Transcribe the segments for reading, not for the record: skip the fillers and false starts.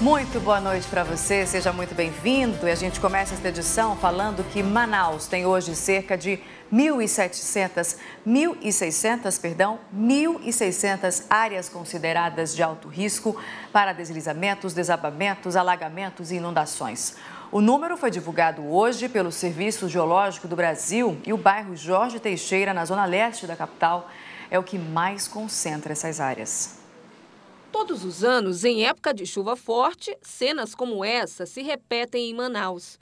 Muito boa noite para você, seja muito bem-vindo. E a gente começa esta edição falando que Manaus tem hoje cerca de 1.600 áreas consideradas de alto risco para deslizamentos, desabamentos, alagamentos e inundações. O número foi divulgado hoje pelo Serviço Geológico do Brasil e o bairro Jorge Teixeira, na zona leste da capital, é o que mais concentra essas áreas. Todos os anos, em época de chuva forte, cenas como essa se repetem em Manaus.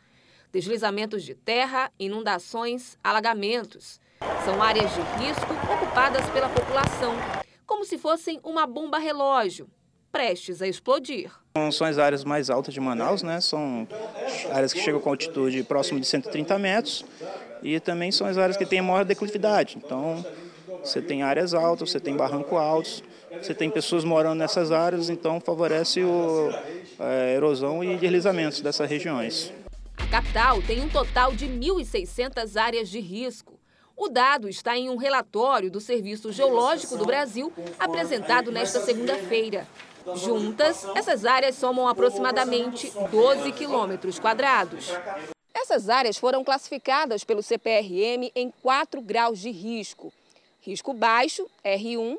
Deslizamentos de terra, inundações, alagamentos. São áreas de risco ocupadas pela população, como se fossem uma bomba relógio, prestes a explodir. São as áreas mais altas de Manaus, né? São áreas que chegam com altitude próximo de 130 metros e também são as áreas que têm maior declividade. Então, você tem áreas altas, você tem barrancos altos, você tem pessoas morando nessas áreas, então favorece a erosão e deslizamentos dessas regiões. A capital tem um total de 1.600 áreas de risco. O dado está em um relatório do Serviço Geológico do Brasil, apresentado nesta segunda-feira. Juntas, essas áreas somam aproximadamente 12 quilômetros quadrados. Essas áreas foram classificadas pelo CPRM em 4 graus de risco. Risco baixo, R1,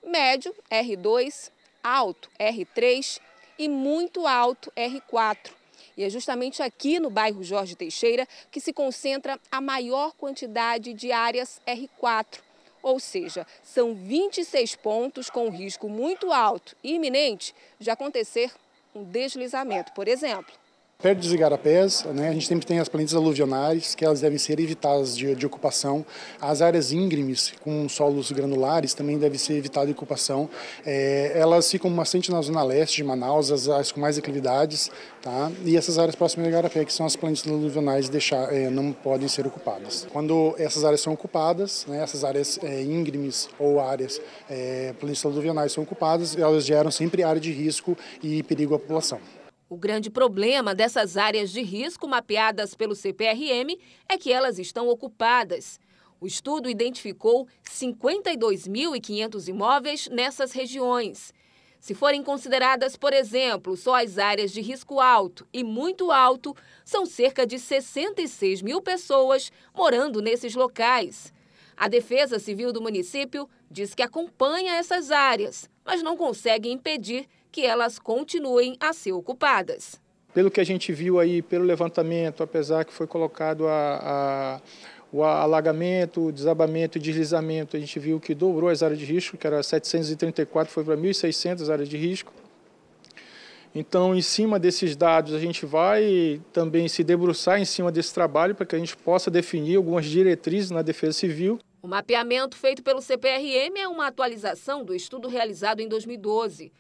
médio, R2, alto, R3 e muito alto, R4. E é justamente aqui no bairro Jorge Teixeira que se concentra a maior quantidade de áreas R4. Ou seja, são 26 pontos com risco muito alto e iminente de acontecer um deslizamento, por exemplo. Perto dos igarapés, né, a gente sempre tem as planícies aluvionais, que elas devem ser evitadas de ocupação. As áreas íngremes, com solos granulares, também devem ser evitadas de ocupação. Elas ficam bastante na zona leste de Manaus, as áreas com mais declividades, tá? E essas áreas próximas do igarapé, que são as planícies aluvionais, não podem ser ocupadas. Quando essas áreas são ocupadas, né, essas áreas íngremes ou áreas planícies aluvionais são ocupadas, elas geram sempre área de risco e perigo à população. O grande problema dessas áreas de risco mapeadas pelo CPRM é que elas estão ocupadas. O estudo identificou 52.500 imóveis nessas regiões. Se forem consideradas, por exemplo, só as áreas de risco alto e muito alto, são cerca de 66 mil pessoas morando nesses locais. A Defesa Civil do município diz que acompanha essas áreas, mas não consegue impedir que elas continuem a ser ocupadas. Pelo que a gente viu aí, pelo levantamento, apesar que foi colocado o alagamento, o desabamento e deslizamento, a gente viu que dobrou as áreas de risco, que era 734, foi para 1.600 áreas de risco. Então, em cima desses dados, a gente vai também se debruçar em cima desse trabalho para que a gente possa definir algumas diretrizes na Defesa Civil. O mapeamento feito pelo CPRM é uma atualização do estudo realizado em 2012.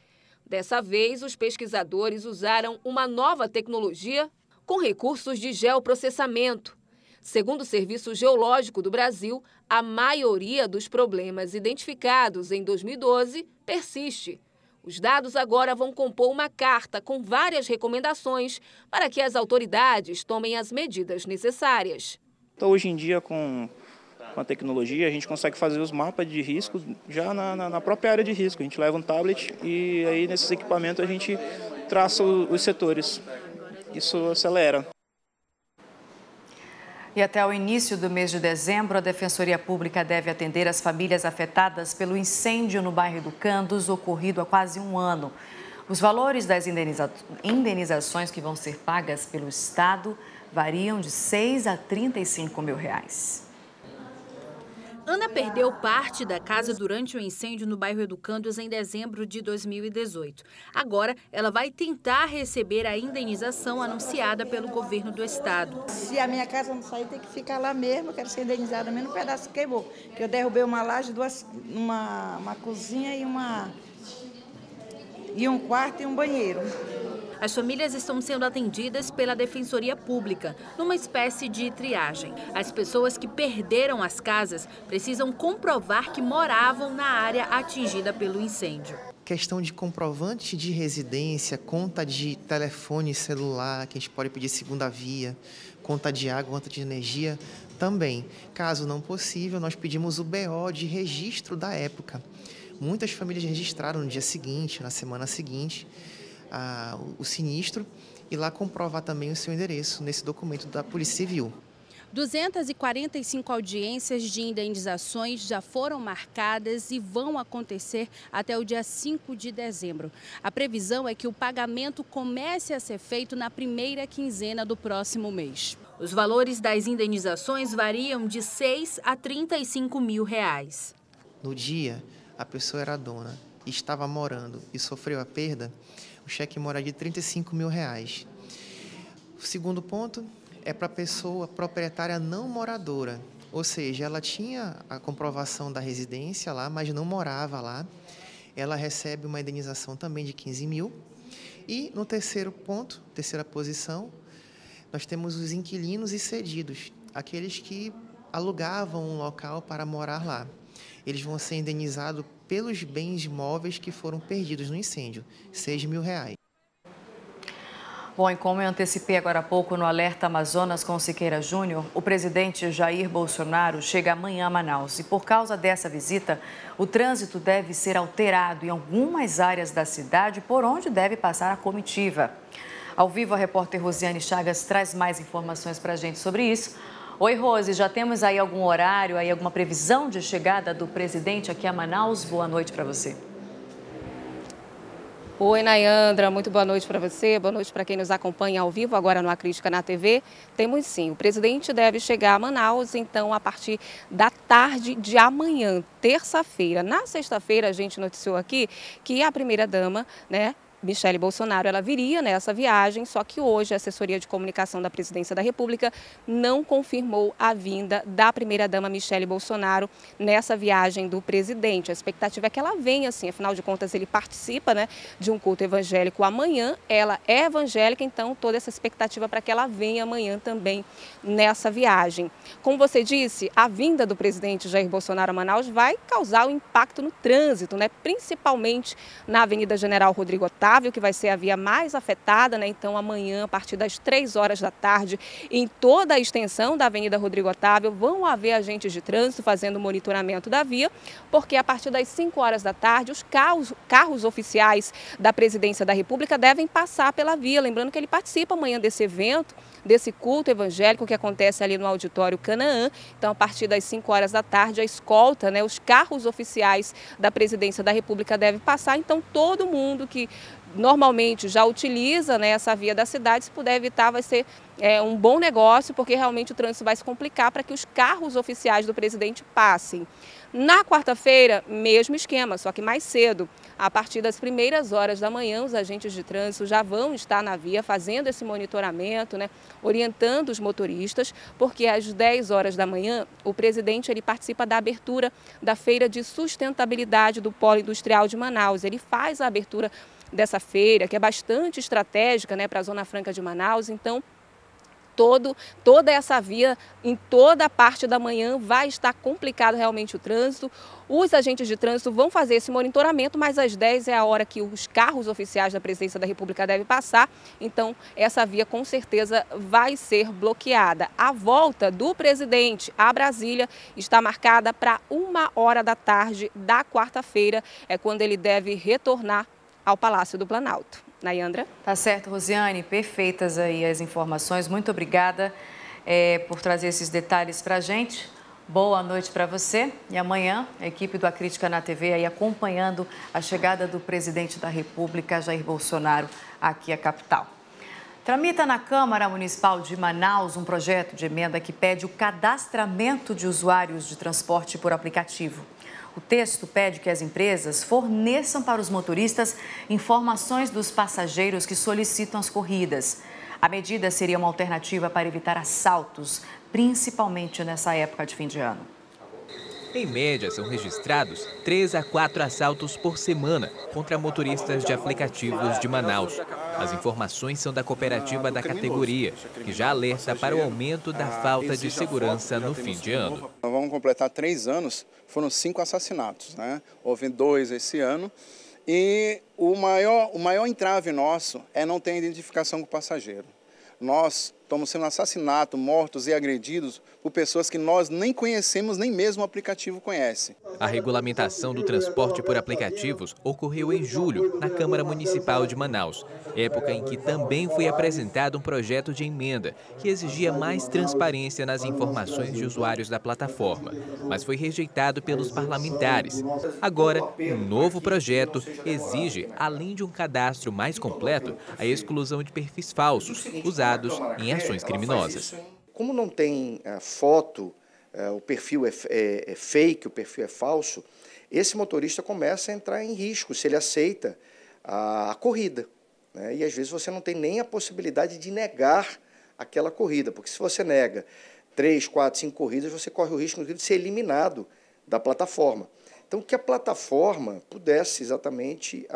Dessa vez, os pesquisadores usaram uma nova tecnologia com recursos de geoprocessamento. Segundo o Serviço Geológico do Brasil, a maioria dos problemas identificados em 2012 persiste. Os dados agora vão compor uma carta com várias recomendações para que as autoridades tomem as medidas necessárias. Então, hoje em dia, com a tecnologia, a gente consegue fazer os mapas de risco já na própria área de risco. A gente leva um tablet e aí nesses equipamentos a gente traça os setores. Isso acelera. E até o início do mês de dezembro, a Defensoria Pública deve atender as famílias afetadas pelo incêndio no bairro Educandos, ocorrido há quase um ano. Os valores das indenizações que vão ser pagas pelo Estado variam de 6 a 35 mil reais. Ana perdeu parte da casa durante o incêndio no bairro Educandos em dezembro de 2018. Agora, ela vai tentar receber a indenização anunciada pelo governo do estado. Se a minha casa não sair, tem que ficar lá mesmo. Eu quero ser indenizada mesmo no pedaço que queimou. Porque eu derrubei uma laje, uma cozinha e um quarto e um banheiro. As famílias estão sendo atendidas pela Defensoria Pública, numa espécie de triagem. As pessoas que perderam as casas precisam comprovar que moravam na área atingida pelo incêndio. Questão de comprovante de residência, conta de telefone celular, que a gente pode pedir segunda via, conta de água, conta de energia também. Caso não possível, nós pedimos o BO de registro da época. Muitas famílias registraram no dia seguinte, na semana seguinte. o sinistro e lá comprovar também o seu endereço nesse documento da Polícia Civil. 245 audiências de indenizações já foram marcadas e vão acontecer até o dia 5 de dezembro. A previsão é que o pagamento comece a ser feito na primeira quinzena do próximo mês. Os valores das indenizações variam de R$ 6 a R$ 35 mil. No dia, a pessoa era dona, estava morando e sofreu a perda, o cheque mora de R$ 35 mil. O segundo ponto é para a pessoa proprietária não moradora, ou seja, ela tinha a comprovação da residência lá, mas não morava lá. Ela recebe uma indenização também de 15 mil. E no terceiro ponto, terceira posição, nós temos os inquilinos e cedidos, aqueles que alugavam um local para morar lá. Eles vão ser indenizados pelos bens móveis que foram perdidos no incêndio, R$ 6 mil. Bom, e como eu antecipei agora há pouco no Alerta Amazonas com Siqueira Júnior, o presidente Jair Bolsonaro chega amanhã a Manaus. E por causa dessa visita, o trânsito deve ser alterado em algumas áreas da cidade por onde deve passar a comitiva. Ao vivo, a repórter Rosiane Chagas traz mais informações para a gente sobre isso. Oi, Rose, já temos aí algum horário, aí alguma previsão de chegada do presidente aqui a Manaus? Boa noite para você. Oi, Nayandra, muito boa noite para você, boa noite para quem nos acompanha ao vivo agora no A Crítica na TV. Temos sim, o presidente deve chegar a Manaus, então, a partir da tarde de amanhã, terça-feira. Na sexta-feira, a gente noticiou aqui que a primeira-dama, né, Michele Bolsonaro, ela viria nessa viagem, só que hoje a assessoria de comunicação da Presidência da República não confirmou a vinda da primeira-dama Michele Bolsonaro nessa viagem do presidente. A expectativa é que ela venha, assim, afinal de contas ele participa, né, de um culto evangélico amanhã, ela é evangélica, então toda essa expectativa para que ela venha amanhã também nessa viagem. Como você disse, a vinda do presidente Jair Bolsonaro a Manaus vai causar um impacto no trânsito, né, principalmente na Avenida General Rodrigo Otávio, que vai ser a via mais afetada, né? Então amanhã, a partir das 3 horas da tarde, em toda a extensão da Avenida Rodrigo Otávio, vão haver agentes de trânsito fazendo monitoramento da via, porque a partir das 5 horas da tarde, os carros oficiais da Presidência da República devem passar pela via. Lembrando que ele participa amanhã desse evento, desse culto evangélico que acontece ali no Auditório Canaã. Então, a partir das 5 horas da tarde, a escolta, né, os carros oficiais da Presidência da República devem passar. Então, todo mundo que normalmente já utiliza, né, essa via da cidade, se puder evitar, vai ser um bom negócio, porque realmente o trânsito vai se complicar para que os carros oficiais do presidente passem. Na quarta-feira, mesmo esquema, só que mais cedo. A partir das primeiras horas da manhã, os agentes de trânsito já vão estar na via fazendo esse monitoramento, né, orientando os motoristas, porque às 10 horas da manhã, o presidente ele participa da abertura da Feira de Sustentabilidade do Polo Industrial de Manaus. Ele faz a abertura dessa feira, que é bastante estratégica, né, para a Zona Franca de Manaus. Então, toda essa via, em toda a parte da manhã, vai estar complicado realmente o trânsito. Os agentes de trânsito vão fazer esse monitoramento, mas às 10 é a hora que os carros oficiais da Presidência da República devem passar. Então, essa via com certeza vai ser bloqueada. A volta do presidente a Brasília está marcada para 1h da tarde da quarta-feira, é quando ele deve retornar ao Palácio do Planalto. Nayandra? Tá certo, Rosiane, perfeitas aí as informações. Muito obrigada por trazer esses detalhes para a gente. Boa noite para você. E amanhã, a equipe do A Crítica na TV aí acompanhando a chegada do presidente da República, Jair Bolsonaro, aqui à capital. Tramita na Câmara Municipal de Manaus um projeto de emenda que pede o cadastramento de usuários de transporte por aplicativo. O texto pede que as empresas forneçam para os motoristas informações dos passageiros que solicitam as corridas. A medida seria uma alternativa para evitar assaltos, principalmente nessa época de fim de ano. Em média, são registrados 3 a 4 assaltos por semana contra motoristas de aplicativos de Manaus. As informações são da cooperativa da categoria, que já alerta para o aumento da falta de segurança no fim de ano. Nós vamos completar 3 anos, foram 5 assassinatos, né? Houve 2 esse ano. E o maior entrave nosso é não ter identificação com o passageiro. Nós estamos sendo assassinados, mortos e agredidos por pessoas que nós nem conhecemos, nem mesmo o aplicativo conhece. A regulamentação do transporte por aplicativos ocorreu em julho, na Câmara Municipal de Manaus, época em que também foi apresentado um projeto de emenda que exigia mais transparência nas informações de usuários da plataforma, mas foi rejeitado pelos parlamentares. Agora, um novo projeto exige, além de um cadastro mais completo, a exclusão de perfis falsos, usados em ações criminosas. Como não tem foto, o perfil é fake, o perfil é falso, esse motorista começa a entrar em risco se ele aceita a corrida, né? E às vezes você não tem nem a possibilidade de negar aquela corrida, porque se você nega 3, 4, 5 corridas, você corre o risco de ser eliminado da plataforma. Então, que a plataforma pudesse exatamente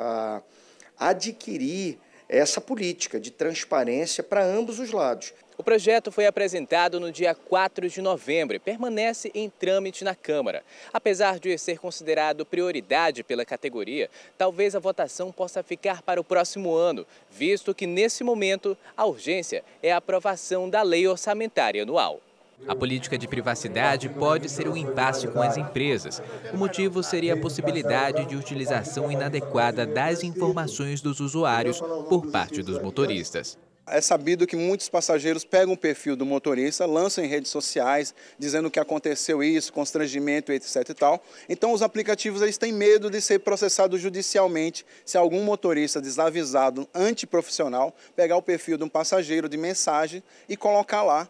adquirir essa política de transparência para ambos os lados. O projeto foi apresentado no dia 4 de novembro e permanece em trâmite na Câmara. Apesar de ser considerado prioridade pela categoria, talvez a votação possa ficar para o próximo ano, visto que, nesse momento, a urgência é a aprovação da lei orçamentária anual. A política de privacidade pode ser um impasse com as empresas. O motivo seria a possibilidade de utilização inadequada das informações dos usuários por parte dos motoristas. É sabido que muitos passageiros pegam o perfil do motorista, lançam em redes sociais, dizendo que aconteceu isso, constrangimento, etc. e tal. Então, os aplicativos eles têm medo de ser processados judicialmente se algum motorista desavisado, antiprofissional, pegar o perfil de um passageiro de mensagem e colocar lá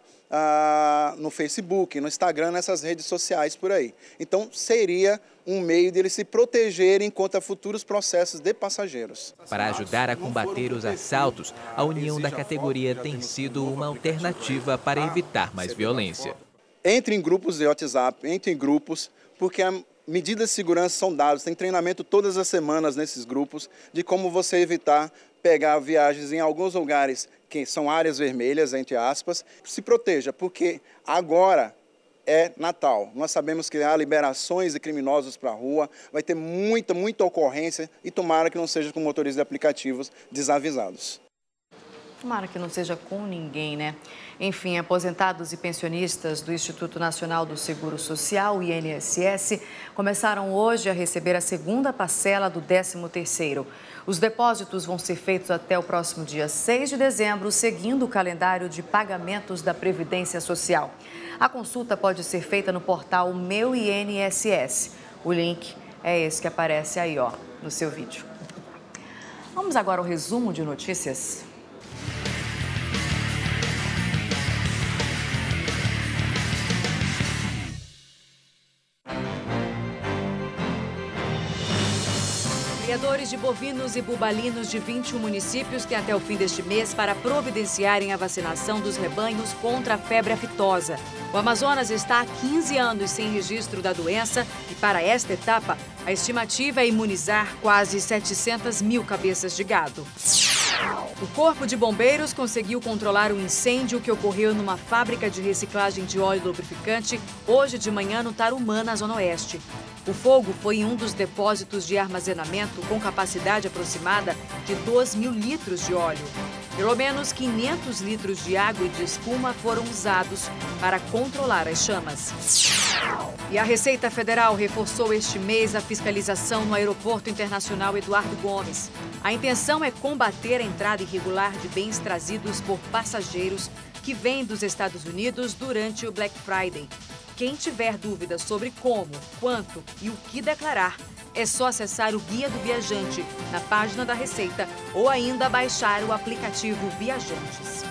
no Facebook, no Instagram, nessas redes sociais por aí. Então, seria um meio de eles se protegerem contra futuros processos de passageiros. Para ajudar a combater os assaltos, a união da categoria tem sido uma alternativa para evitar mais violência. Entre em grupos de WhatsApp, entre em grupos, porque medidas de segurança são dadas, tem treinamento todas as semanas nesses grupos de como você evitar pegar viagens em alguns lugares que são áreas vermelhas, entre aspas. Se proteja, porque agora é Natal. Nós sabemos que há liberações de criminosos para a rua, vai ter muita ocorrência e tomara que não seja com motoristas de aplicativos desavisados. Tomara que não seja com ninguém, né? Enfim, aposentados e pensionistas do Instituto Nacional do Seguro Social, INSS, começaram hoje a receber a segunda parcela do 13º. Os depósitos vão ser feitos até o próximo dia 6 de dezembro, seguindo o calendário de pagamentos da Previdência Social. A consulta pode ser feita no portal Meu INSS. O link é esse que aparece aí, ó, no seu vídeo. Vamos agora ao resumo de notícias. Criadores de bovinos e bubalinos de 21 municípios têm até o fim deste mês para providenciarem a vacinação dos rebanhos contra a febre aftosa. O Amazonas está há 15 anos sem registro da doença e, para esta etapa, a estimativa é imunizar quase 700 mil cabeças de gado. O Corpo de Bombeiros conseguiu controlar um incêndio que ocorreu numa fábrica de reciclagem de óleo lubrificante hoje de manhã no Tarumã, na Zona Oeste. O fogo foi em um dos depósitos de armazenamento com capacidade aproximada de 2.000 litros de óleo. Pelo menos 500 litros de água e de espuma foram usados para controlar as chamas. E a Receita Federal reforçou este mês a fiscalização no Aeroporto Internacional Eduardo Gomes. A intenção é combater a entrada irregular de bens trazidos por passageiros que vêm dos Estados Unidos durante o Black Friday. Quem tiver dúvidas sobre como, quanto e o que declarar, é só acessar o Guia do Viajante na página da Receita ou ainda baixar o aplicativo Viajantes.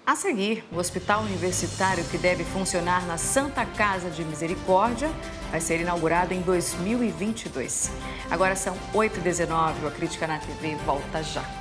A seguir, o hospital universitário que deve funcionar na Santa Casa de Misericórdia vai ser inaugurado em 2022. Agora são 8h19, a Crítica na TV volta já.